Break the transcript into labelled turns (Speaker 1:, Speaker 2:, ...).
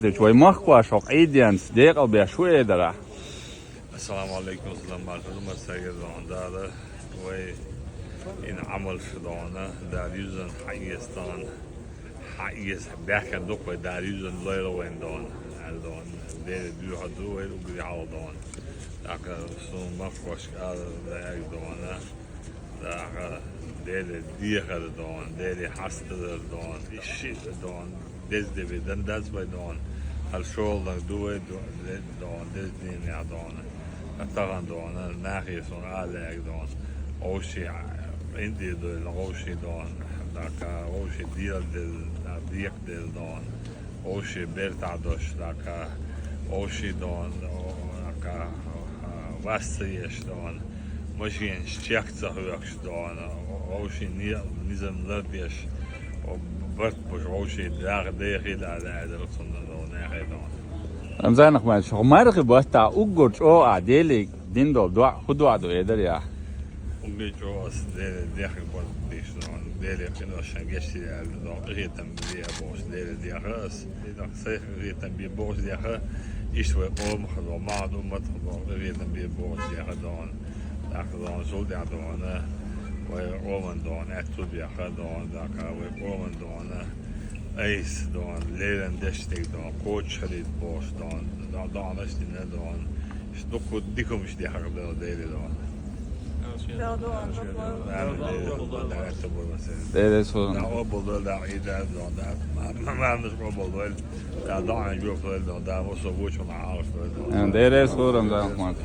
Speaker 1: Şoy mahkuaş ok aydiyans deyik al bir şu edara.
Speaker 2: Assalamu alaikum salam marhaba sayın doğanlar ve in amal şu doğana dar yüzün hayestan hayes berken dok ve dar yüzün loyal ve doğan doğan de du hadu ve ugri hal doğan dakika son mahkuaş al da doğana da de diye doğan de hastadır doğan işi doğan dezde ve dendaz ve doğan al şoldan duve doğan dezdin ya doğan atagan doğan nahi son alay doğan o şey indi de o şey doğan daka o şey diğer de doğan o şey bertadoş daka o şey doğan daka vasıyeş doğan maşin çeksa hüyaks doğan o şey nizamlar diyeş o bart boş o şey dağ değil ala sonunda doğan nahi doğan
Speaker 1: Ramazan Ahmet şu marı basta ugurç o adelik dindol dua hudua do eder ya.
Speaker 2: Ugurç o as de bol dişon de kinoşan geçti ya do ritem bir boş de has da sayı ritem bir boş de ha iş ve olma do mağdumat do ritem bir boş de ha don da sol da don ve olman don etu bir ha don da ka ve olman don Eis don leren destek don koç halit boş don da anlaştığında don işte doku dikmiş diye harbi değil don.
Speaker 1: Dede sorun.
Speaker 2: Da o buldu da ida don da manmış o buldu da da yok don da o so vuç ona ağır don.
Speaker 1: Dede sorun Ramazan Ahmet.